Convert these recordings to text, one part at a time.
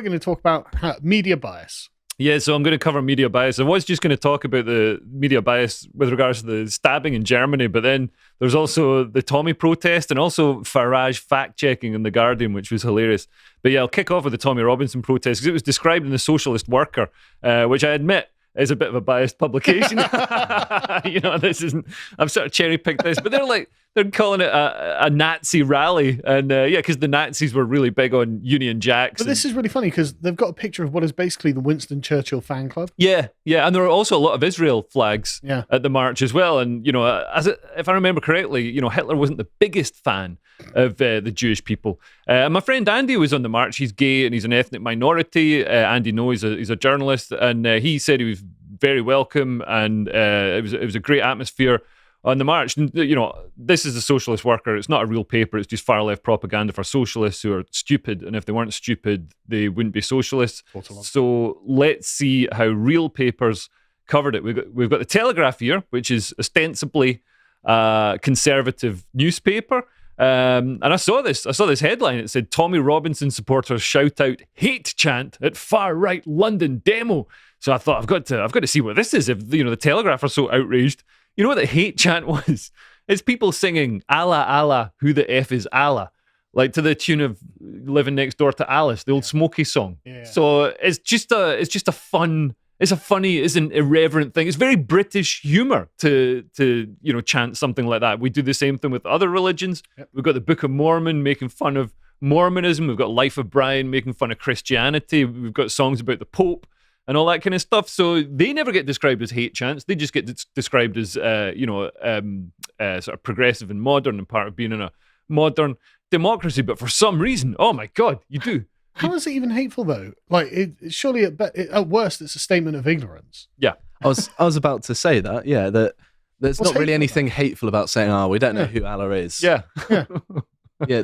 we're going to talk about media bias. Yeah, so I'm going to cover media bias. I was just going to talk about the media bias with regards to the stabbing in Germany, but then there's also the Tommy protest and also Farage fact-checking in The Guardian, which was hilarious. But yeah, I'll kick off with the Tommy Robinson protest because it was described in the Socialist Worker, which I admit is a bit of a biased publication. This isn't, I've sort of cherry-picked this, but they're calling it a Nazi rally. And because the Nazis were really big on Union Jacks. But this is really funny because they've got a picture of what is basically the Winston Churchill fan club. Yeah. And there are also a lot of Israel flags at the march as well. And, if I remember correctly, Hitler wasn't the biggest fan of the Jewish people. My friend Andy was on the march. He's gay and he's an ethnic minority. Andy knows he's a journalist. And he said he was very welcome and it was a great atmosphere on the march. And, this is the Socialist Worker. It's not a real paper. It's just far left propaganda for socialists who are stupid. And if they weren't stupid, they wouldn't be socialists. Totally. So let's see how real papers covered it. We've got the Telegraph here, which is ostensibly a conservative newspaper. And I saw this headline. It said, Tommy Robinson supporters shout out hate chant at far right London demo. So I thought I've got to see what this is. If the Telegraph are so outraged, you know what the hate chant was? It's people singing Allah Allah, who the F is Allah, like to the tune of Living Next Door to Alice, the old Smokey song. Yeah. So it's just a fun. It's a funny, it's an irreverent thing. It's very British humour to chant something like that. We do the same thing with other religions. Yep. We've got the Book of Mormon making fun of Mormonism. We've got Life of Brian making fun of Christianity. We've got songs about the Pope and all that kind of stuff. So they never get described as hate chants. They just get described as sort of progressive and modern and part of being in a modern democracy. But for some reason, oh my God, you do. How is it even hateful though? Like, surely at worst, it's a statement of ignorance. Yeah, I was about to say that. Yeah, that there's not really anything hateful about saying, "Oh, we don't know who Allah is." Yeah, yeah.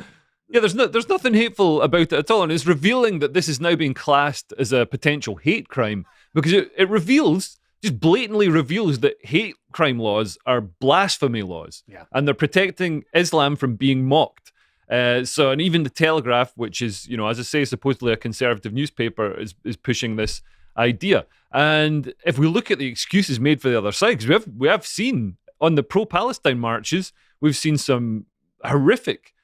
There's nothing hateful about it at all, and it's revealing that this is now being classed as a potential hate crime because it reveals, just blatantly reveals that hate crime laws are blasphemy laws, and they're protecting Islam from being mocked. And even the Telegraph, which is, as I say, supposedly a conservative newspaper, is pushing this idea. And if we look at the excuses made for the other side, because we have seen on the pro-Palestine marches, we've seen some horrific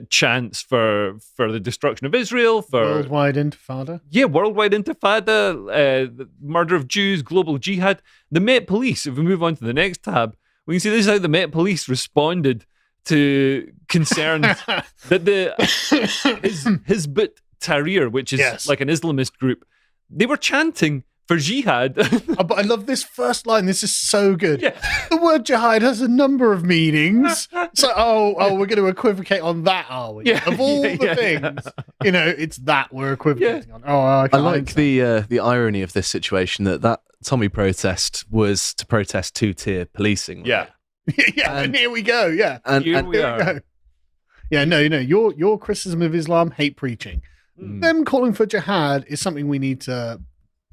chants for the destruction of Israel, for worldwide intifada. Yeah, worldwide intifada, the murder of Jews, global jihad. The Met Police, if we move on to the next tab, we can see this is how the Met Police responded to concerns that the Hizbut Tahrir, which is like an Islamist group, they were chanting for jihad. But I love this first line. This is so good. Yeah. The word jihad has a number of meanings. So, we're going to equivocate on that, are we? Yeah. Of all the things, it's that we're equivocating on. I like the irony of this situation that Tommy protest was to protest two-tier policing. Yeah. And here we go. Yeah, and here we are. Yeah, no, your criticism of Islam, hate preaching. Them calling for jihad is something we need to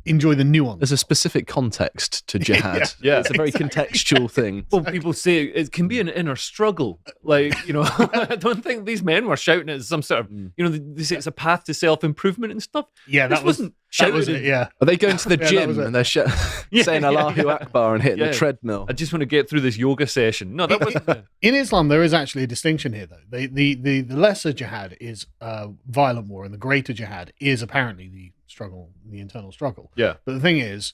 enjoy the nuance. There's a specific context to jihad. Yeah, it's a very contextual thing. Well, people say it can be an inner struggle. Like, I don't think these men were shouting it as some sort of, they say it's a path to self-improvement and stuff. Yeah, that wasn't it. Yeah. Are they going to the gym and they're saying Allahu Akbar and hitting the treadmill? I just want to get through this yoga session. No, that wasn't. In Islam, there is actually a distinction here, though. The lesser jihad is violent war, and the greater jihad is apparently the internal struggle. Yeah. But the thing is,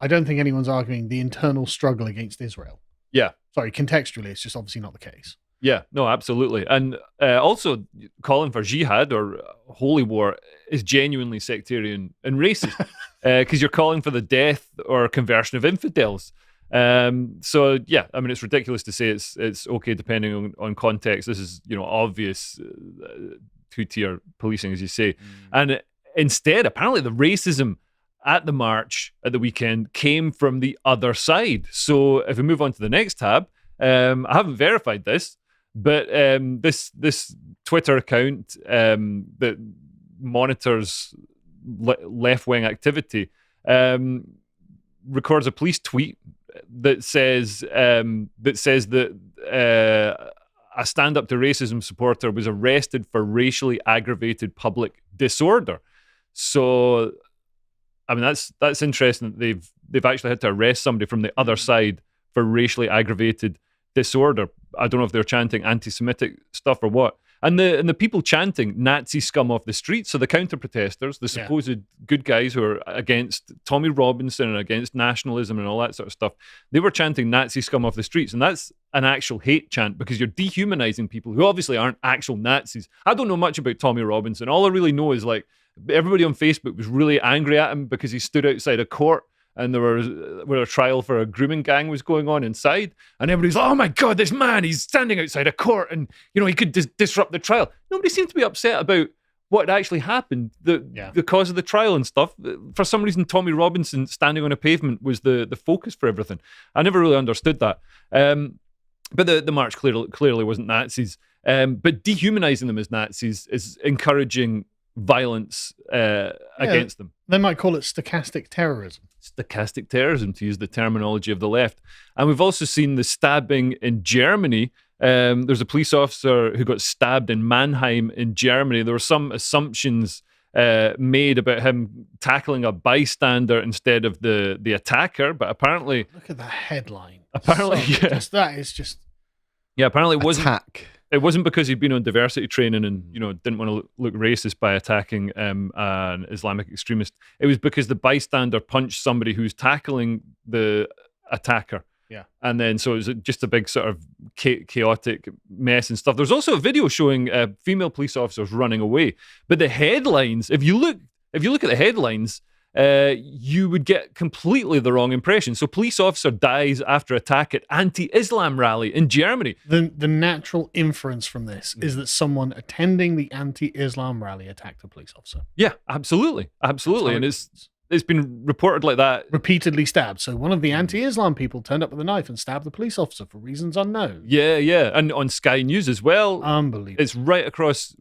I don't think anyone's arguing the internal struggle against Israel. Yeah. Sorry, contextually, it's just obviously not the case. Yeah, no, absolutely. And also calling for jihad or holy war is genuinely sectarian and racist because you're calling for the death or conversion of infidels. So yeah, I mean, it's ridiculous to say it's okay depending on context. This is, obvious two-tier policing, as you say. And instead, apparently the racism at the march at the weekend came from the other side. So if we move on to the next tab, I haven't verified this, but this Twitter account that monitors left-wing activity records a police tweet that says that a stand-up to racism supporter was arrested for racially aggravated public disorder. So, I mean, that's interesting that they've actually had to arrest somebody from the other side for racially aggravated disorder. I don't know if they're chanting anti-Semitic stuff or what. And the people chanting Nazi scum off the streets, so the counter-protesters, the supposed good guys who are against Tommy Robinson and against nationalism and all that sort of stuff, they were chanting Nazi scum off the streets. And that's an actual hate chant because you're dehumanizing people who obviously aren't actual Nazis. I don't know much about Tommy Robinson. All I really know is like everybody on Facebook was really angry at him because he stood outside a court and there was where a trial for a grooming gang was going on inside, and everybody's like, "Oh my God, this man! He's standing outside a court, and he could disrupt the trial." Nobody seemed to be upset about what actually happened, the cause of the trial and stuff. For some reason, Tommy Robinson standing on a pavement was the focus for everything. I never really understood that. But the march clearly wasn't Nazis. But dehumanizing them as Nazis is encouraging violence against them. They might call it stochastic terrorism. Stochastic terrorism, to use the terminology of the left. And we've also seen the stabbing in Germany. There's a police officer who got stabbed in Mannheim in Germany. There were some assumptions made about him tackling a bystander instead of the attacker, but apparently... Look at that headline. Apparently, that is just... Yeah, apparently it wasn't... Attack. It wasn't because he'd been on diversity training and didn't want to look racist by attacking an Islamic extremist. It was because the bystander punched somebody who's tackling the attacker. Yeah, and then so it was just a big sort of chaotic mess and stuff. There's also a video showing female police officers running away. But the headlines, if you look at the headlines, you would get completely the wrong impression. So police officer dies after attack at anti-Islam rally in Germany. The natural inference from this is that someone attending the anti-Islam rally attacked a police officer. Yeah, absolutely. And it's been reported like that. Repeatedly stabbed. So one of the anti-Islam people turned up with a knife and stabbed the police officer for reasons unknown. Yeah. And on Sky News as well. Unbelievable. It's right across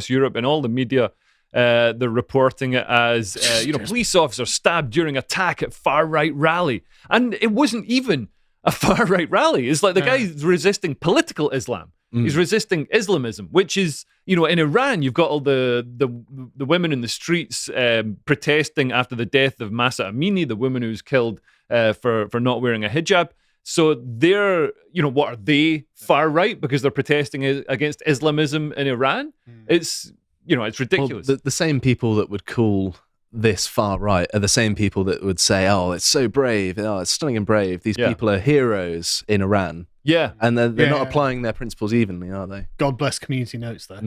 Europe and all the media. They're reporting it as police officer stabbed during attack at far right rally, and it wasn't even a far right rally. It's like the guy's resisting political Islam. He's resisting Islamism, which is in Iran you've got all the women in the streets protesting after the death of Masa Amini, the woman who was killed for not wearing a hijab. So they're what are they, far right because they're protesting against Islamism in Iran? It's it's ridiculous. Well, the same people that would call this far right are the same people that would say, "Oh, it's so brave. Oh, it's stunning and brave. These people are heroes in Iran." Yeah. And they're not applying their principles evenly, are they? God bless community notes there.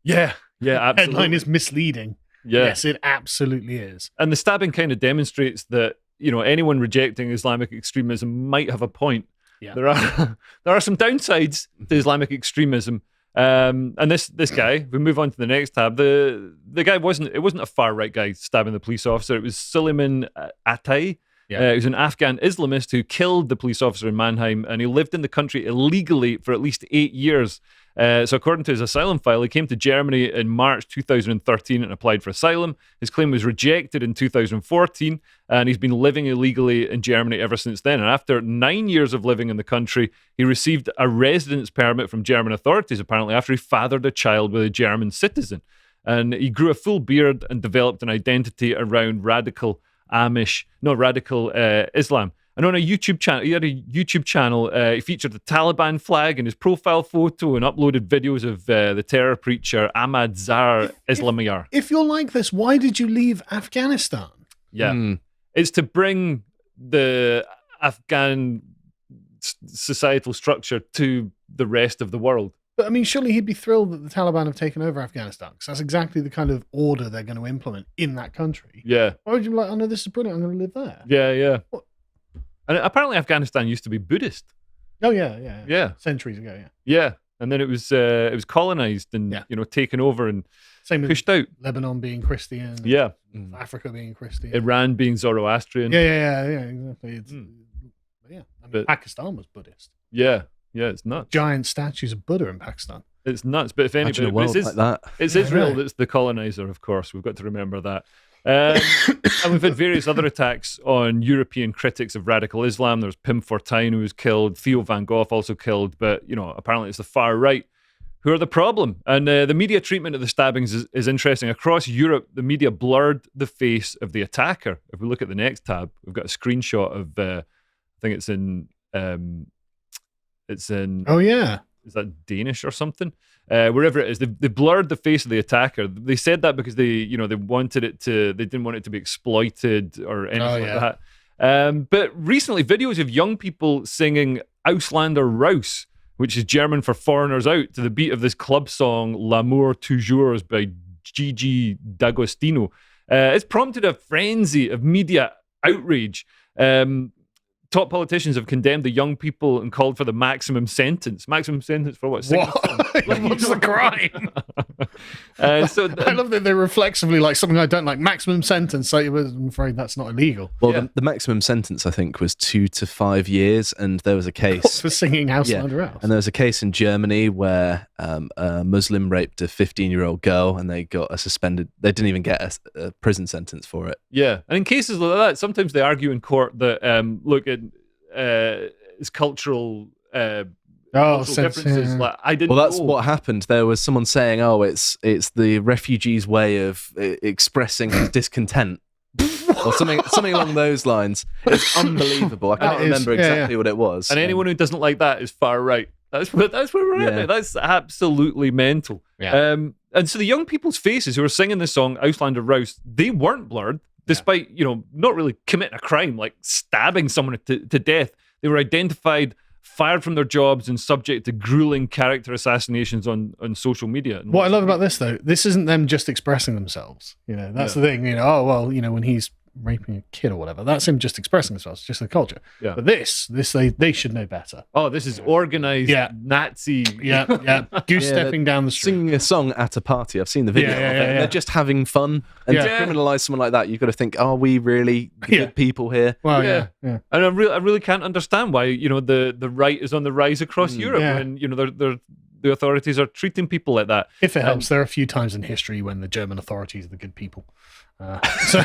Yeah, absolutely. Headline is misleading. Yeah. Yes, it absolutely is. And the stabbing kind of demonstrates that, anyone rejecting Islamic extremism might have a point. Yeah. There are some downsides to Islamic extremism. And this guy, we move on to the next tab. The guy wasn't a far right guy stabbing the police officer. It was Suleiman Atay. He was an Afghan Islamist who killed the police officer in Mannheim, and he lived in the country illegally for at least 8 years. So according to his asylum file, he came to Germany in March 2013 and applied for asylum. His claim was rejected in 2014, and he's been living illegally in Germany ever since then. And after 9 years of living in the country, he received a residence permit from German authorities, apparently, after he fathered a child with a German citizen. And he grew a full beard and developed an identity around radical Islam. And on a YouTube channel, he had a YouTube channel. He featured the Taliban flag in his profile photo and uploaded videos of the terror preacher Ahmad Zahar Islamiyar. If you're like this, why did you leave Afghanistan? Yeah, it's to bring the Afghan societal structure to the rest of the world. But I mean, surely he'd be thrilled that the Taliban have taken over Afghanistan, because that's exactly the kind of order they're going to implement in that country. Yeah. Why would you be like, "Oh no, this is brilliant, I'm going to live there"? Yeah. What? And apparently Afghanistan used to be Buddhist. Oh yeah. Centuries ago, yeah. Yeah, and then it was colonized and taken over and Same with pushed out. Lebanon being Christian. Yeah. Africa being Christian. Iran being Zoroastrian. Yeah, exactly. I mean, Pakistan was Buddhist. Yeah, it's nuts. Giant statues of Buddha in Pakistan. It's nuts. But if Imagine anybody, a world like that. It's Israel that's the colonizer, of course. We've got to remember that. And we've had various other attacks on European critics of radical Islam. There's Pim Fortuyn, who was killed. Theo van Gogh also killed. But, apparently it's the far right who are the problem. And the media treatment of the stabbings is interesting. Across Europe, the media blurred the face of the attacker. If we look at the next tab, we've got a screenshot of, I think it's in, Oh, yeah. is that Danish or something? Wherever it is, they blurred the face of the attacker. They said that because they didn't want it to be exploited or anything like that. But recently, videos of young people singing Auslander Raus, which is German for foreigners out, to the beat of this club song L'amour toujours by Gigi D'Agostino. It's prompted a frenzy of media outrage. Top politicians have condemned the young people and called for the maximum sentence. Maximum sentence for what? What's the crime? So I love that they're reflexively like something I don't like. Maximum sentence. So I'm afraid that's not illegal. Well, the maximum sentence, I think, was 2 to 5 years. And there was a case for singing Auslander House. And there was a case in Germany where a Muslim raped a 15-year-old girl and they got they didn't even get a prison sentence for it. Yeah. And in cases like that, sometimes they argue in court that, it's cultural differences. Yeah. Like, I didn't Well, that's know. what happened. There was someone saying, "Oh, it's the refugees' way of expressing discontent," or something along those lines. It's unbelievable. I can't remember exactly what it was. And anyone who doesn't like that is far right. That's where we're at. That's absolutely mental. Yeah. And so the young people's faces who were singing this song, Auslander Raus, they weren't blurred. Despite, not really committing a crime, like stabbing someone to death. They were identified, fired from their jobs, and subject to grueling character assassinations on social media. What I love about this, though, this isn't them just expressing themselves. That's the thing. When he's raping a kid or whatever, that's him just expressing themselves. It's just the culture. Yeah. But this they should know better. Oh, this is organized Nazi. Goose stepping down the street. Singing a song at a party. I've seen the video of it. Yeah. They're just having fun. And to criminalize someone like that, you've got to think, are we really good people here? Well, yeah. And I really can't understand why, the right is on the rise across Europe when, the authorities are treating people like that. If it helps, there are a few times in history when the German authorities are the good people. So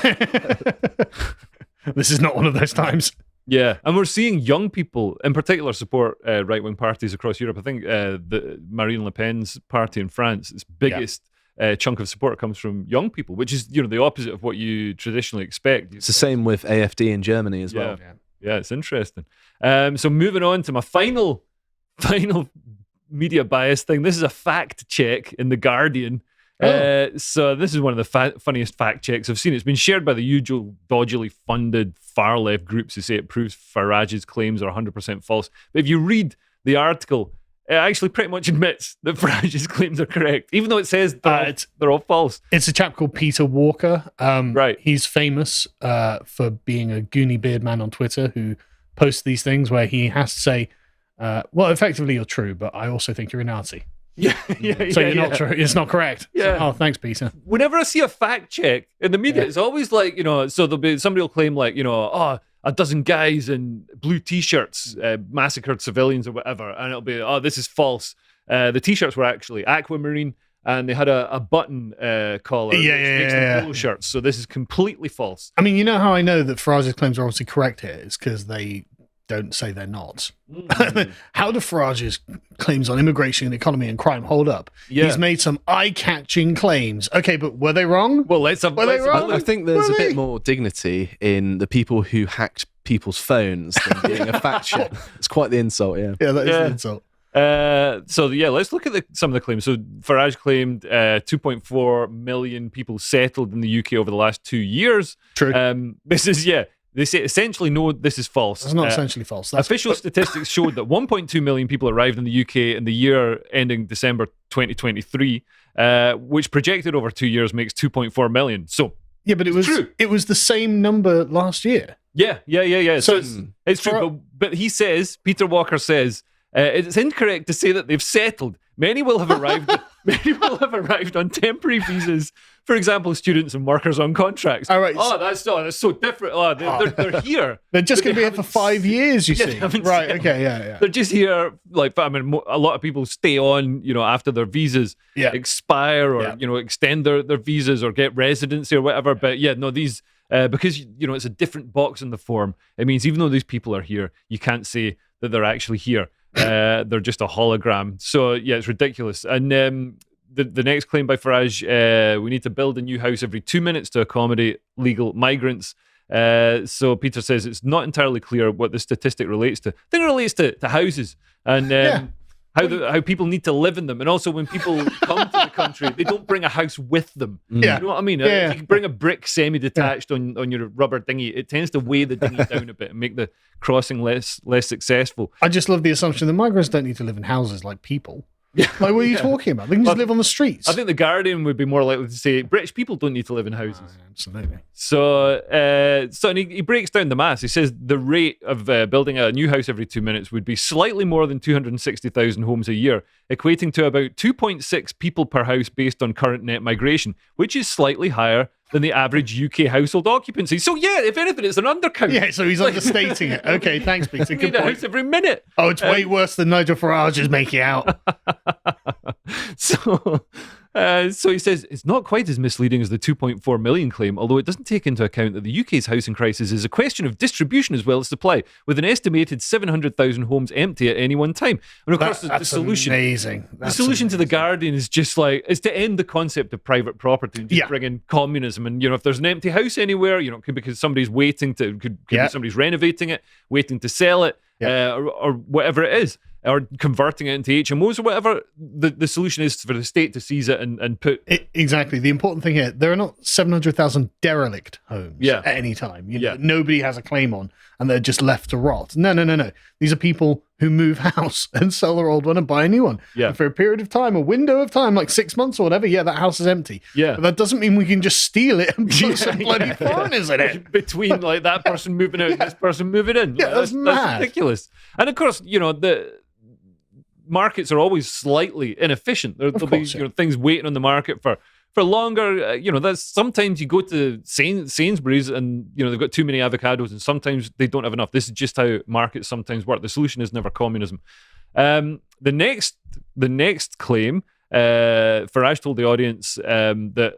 this is not one of those times. Yeah, and we're seeing young people, in particular, support right-wing parties across Europe. I think the Marine Le Pen's party in France, its biggest chunk of support comes from young people, which is the opposite of what you traditionally expect. It's the same with AfD in Germany as well. Yeah, it's interesting. So moving on to my final media bias thing. This is a fact check in The Guardian. So this is one of the funniest fact checks I've seen. It's been shared by the usual dodgily funded far left groups who say it proves Farage's claims are 100% false. But if you read the article, it actually pretty much admits that Farage's claims are correct, even though it says they're all false. It's a chap called Peter Walker. Right. He's famous for being a goony beard man on Twitter who posts these things where he has to say, effectively you're true, but I also think you're a Nazi. So you're not true. It's not correct. Yeah. So, thanks, Peter. Whenever I see a fact check in the media, it's always like, so there'll be somebody will claim like, a dozen guys in blue t-shirts massacred civilians or whatever, and it'll be, this is false. The t-shirts were actually aquamarine, and they had a button collar, which makes them polo shirts. So this is completely false. I mean, you know how I know that Farage's claims are obviously correct here? It's because they don't say they're not. How do Farage's claims on immigration, economy, and crime hold up? Yeah. He's made some eye-catching claims. Okay, but were they wrong? Well, let's have. I think there's a bit more dignity in the people who hacked people's phones than being a fact check. It's quite the insult, yeah. Yeah, that is an insult. Let's look at some of the claims. So Farage claimed 2.4 million people settled in the UK over the last 2 years. True. This is They say essentially, no, this is false. It's not essentially false. Official statistics showed that 1.2 million people arrived in the UK in the year ending December 2023, which projected over 2 years makes 2.4 million. So yeah, but it was the same number last year. Yeah. So it's true. But he says, Peter Walker says, it's incorrect to say that they've settled. Many will have arrived. Many will have arrived on temporary visas. For example, students and workers on contracts. All right. That's so different. They're here. They're just going to be here for 5 years, you see. Right, okay, yeah. They're just here, a lot of people stay on, after their visas expire or, extend their visas or get residency or whatever. But these, because, it's a different box in the form, it means even though these people are here, you can't say that they're actually here. They're just a hologram. So yeah, it's ridiculous. And the next claim by Farage, we need to build a new house every 2 minutes to accommodate legal migrants. So Peter says it's not entirely clear what the statistic relates to. I think it relates to houses and how people need to live in them. And also when people come to the country, they don't bring a house with them. Yeah. You know what I mean? Yeah. If you bring a brick semi-detached on your rubber dinghy, it tends to weigh the dinghy down a bit and make the crossing less successful. I just love the assumption that migrants don't need to live in houses like people. Like, what are you talking about? They can just live on the streets. I think the Guardian would be more likely to say British people don't need to live in houses. Absolutely. So, and he breaks down the maths. He says the rate of building a new house every 2 minutes would be slightly more than 260,000 homes a year, equating to about 2.6 people per house based on current net migration, which is slightly higher than the average UK household occupancy. So yeah, if anything, it's an undercount. Yeah, so he's understating it. Okay, thanks, Peter. Good point. A house every minute. Oh, it's way worse than Nigel Farage is making out. So he says it's not quite as misleading as the 2.4 million claim, although it doesn't take into account that the UK's housing crisis is a question of distribution as well as supply, with an estimated 700,000 homes empty at any one time. And of course, the solution, amazing. The solution to the Guardian is just is to end the concept of private property and just bring in communism. And if there's an empty house anywhere, it could be because somebody's waiting to, could be somebody's renovating it, waiting to sell it, or whatever it is, or converting it into HMOs or whatever. The solution is for the state to seize it and put... Exactly. The important thing here, there are not 700,000 derelict homes at any time. Nobody has a claim on, and they're just left to rot. No. These are people who move house and sell their old one and buy a new one. Yeah. And for a period of time, a window of time, like 6 months or whatever, that house is empty. Yeah. But that doesn't mean we can just steal it and put some bloody foreigners in it. Between that person moving out and this person moving in. Yeah, that's mad. That's ridiculous. And of course, the markets are always slightly inefficient. There'll be things waiting on the market for longer. That's sometimes you go to Sainsbury's and they've got too many avocados, and sometimes they don't have enough. This is just how markets sometimes work. The solution is never communism. The next claim, Farage told the audience that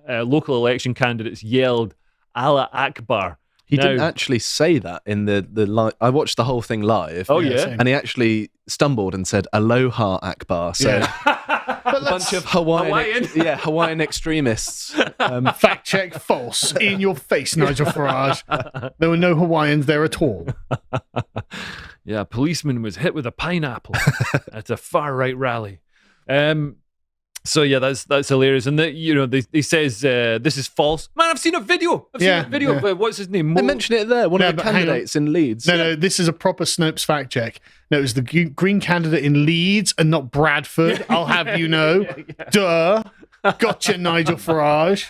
local election candidates yelled Allah Akbar. He didn't actually say that in the I watched the whole thing live. Oh, yeah? And he actually stumbled and said Aloha Akbar. So a bunch of Hawaiian extremists. Fact check, false. In your face, Nigel Farage. There were no Hawaiians there at all. Yeah, a policeman was hit with a pineapple at a far-right rally. So yeah, that's hilarious, and he says this is false. Man, I've seen a video. I've seen a video of what's his name. They mentioned it there. One of the candidates in Leeds. No, this is a proper Snopes fact check. No, it was the Green candidate in Leeds and not Bradford. I'll have you know. Duh. Gotcha, Nigel Farage.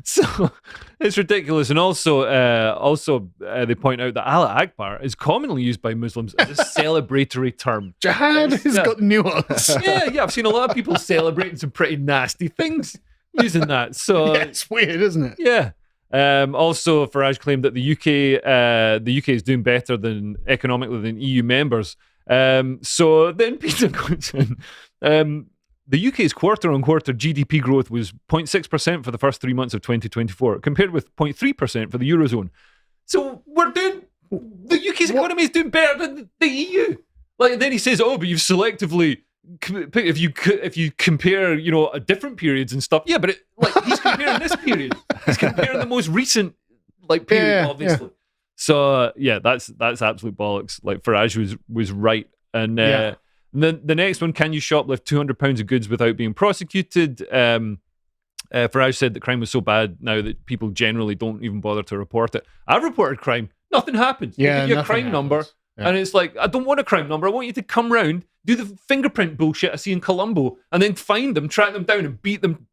So it's ridiculous, and also they point out that Allah Akbar is commonly used by Muslims as a celebratory term. Jihad has got nuance. Yeah, I've seen a lot of people celebrating some pretty nasty things using that. So it's weird, isn't it? Yeah. Also, Farage claimed that the UK is doing better economically than EU members. So then Peter goes in. The UK's quarter-on-quarter GDP growth was 0.6% for the first 3 months of 2024, compared with 0.3% for the Eurozone. So the UK's economy is doing better than the EU. Then he says, but you've selectively, if you compare, different periods and stuff. Yeah, but he's comparing this period. He's comparing the most recent period, obviously. Yeah. So yeah, that's absolute bollocks. Farage was right, and. The next one, can you shoplift £200 of goods without being prosecuted? Farage said that crime was so bad now that people generally don't even bother to report it. I've reported crime. Nothing happens. Yeah, you get a crime number. Yeah. And it's I don't want a crime number. I want you to come round, do the fingerprint bullshit I see in Colombo, and then find them, track them down, and beat them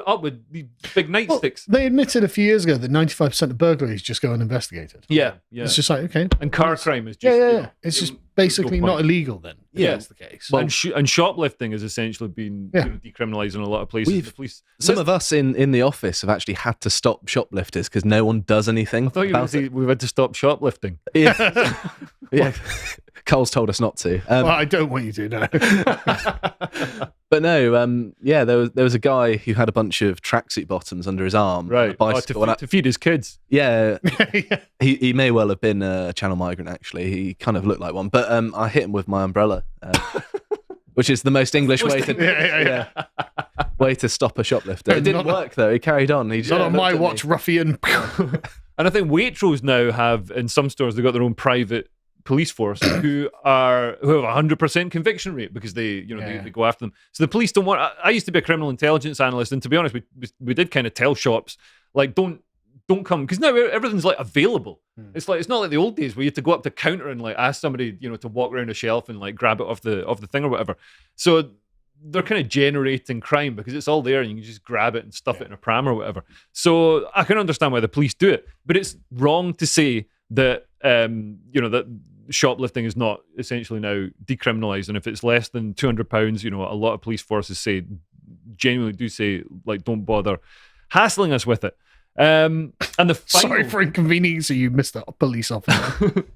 up with the big nightsticks. They admitted a few years ago that 95% of burglaries just go uninvestigated. Yeah. It's just okay. And car crime is just... Yeah. It's just basically not illegal then. Yeah, that's the case. Well, and shoplifting has essentially been decriminalised in a lot of places. Some of us in the office have actually had to stop shoplifters because no one does anything. I thought you were saying we've had to stop shoplifting. Yeah. Cole's told us not to. Well, I don't want you to, no. But no, yeah, there was a guy who had a bunch of tracksuit bottoms under his arm, Right, a bicycle, to feed his kids. yeah, he may well have been a channel migrant. Actually, he kind of looked like one. But I hit him with my umbrella, which is the most English way to way to stop a shoplifter. It didn't work though. He carried on. He just not on my watch, ruffian. And I think Waitrose now have, in some stores, they've got their own private police force who have 100% conviction rate because they go after them. So the police don't want. I used to be a criminal intelligence analyst, and to be honest, we did kind of tell shops like don't come, because now everything's like available. It's not like the old days where you had to go up to counter and like ask somebody to walk around a shelf and like grab it off the thing or whatever. So they're kind of generating crime because it's all there and you can just grab it and stuff it in a pram or whatever. So I can understand why the police do it, but it's wrong to say that that shoplifting is not essentially now decriminalised, and if it's less than £200, a lot of police forces genuinely do say like don't bother hassling us with it. And the Sorry for inconveniencing you, Mr. Police Officer.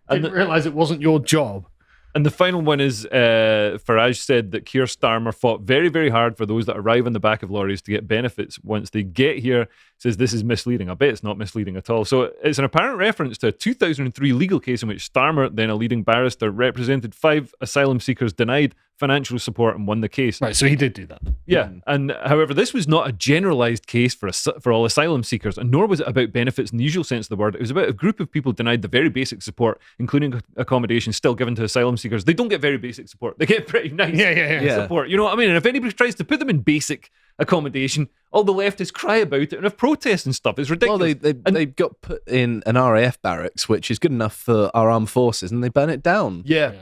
Didn't realise it wasn't your job. And the final one is Farage said that Keir Starmer fought very, very hard for those that arrive on the back of lorries to get benefits once they get here. Says this is misleading. I bet it's not misleading at all. So it's an apparent reference to a 2003 legal case in which Starmer, then a leading barrister, represented 5 asylum seekers denied financial support and won the case. Right, so he did do that. Yeah, and however, this was not a generalised case for all asylum seekers, and nor was it about benefits in the usual sense of the word. It was about a group of people denied the very basic support, including accommodation, still given to asylum seekers. They don't get very basic support. They get pretty nice support. You know what I mean? And if anybody tries to put them in basic accommodation, all the leftists cry about it and have protests and stuff. It's ridiculous. Well, they got put in an RAF barracks, which is good enough for our armed forces, and they burn it down. Yeah.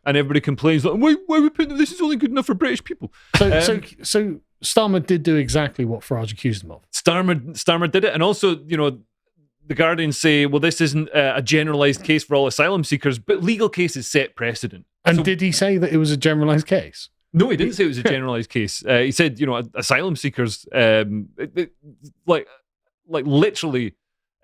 And everybody complains like, why are we putting them? This is only good enough for British people. So Starmer did do exactly what Farage accused him of. Starmer did it, and also, the Guardians say, well, this isn't a generalised case for all asylum seekers, but legal cases set precedent. And did he say that it was a generalised case? No, he didn't say it was a generalised case. He said, asylum seekers, like literally,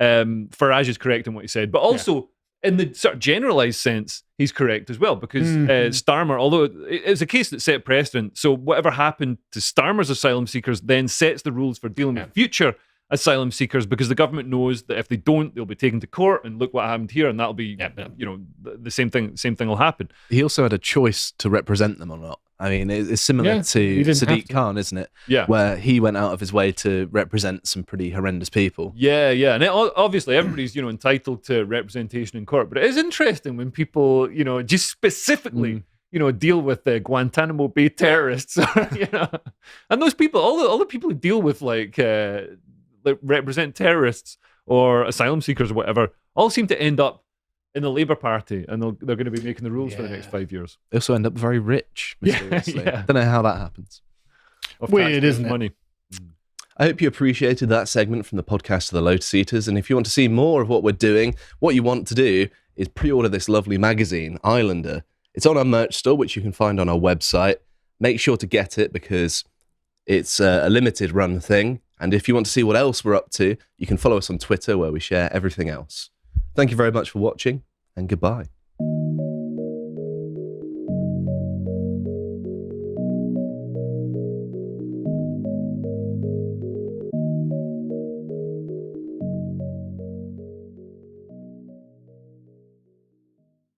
Farage is correct in what he said, but also in the sort of generalised sense, he's correct as well, because Starmer, although it's a case that set precedent, so whatever happened to Starmer's asylum seekers then sets the rules for dealing with future asylum seekers, because the government knows that if they don't, they'll be taken to court, and look what happened here, and that'll be, the same thing will happen. He also had a choice to represent them or not. I mean, it's similar to Sadiq Khan, isn't it? Yeah. Where he went out of his way to represent some pretty horrendous people. Yeah. And obviously everybody's, entitled to representation in court, but it is interesting when people, just specifically, deal with the Guantanamo Bay terrorists, and those people, all the people who deal with like represent terrorists or asylum seekers or whatever, all seem to end up in the Labour Party, and they're going to be making the rules for the next 5 years. They also end up very rich, mysteriously. I don't know how that happens. Weird, isn't it? Money. I hope you appreciated that segment from the podcast of the Lotus Eaters, and if you want to see more of what we're doing, what you want to do is pre-order this lovely magazine, Islander. It's on our merch store, which you can find on our website. Make sure to get it because it's a limited run thing, and if you want to see what else we're up to, you can follow us on Twitter where we share everything else. Thank you very much for watching, and goodbye.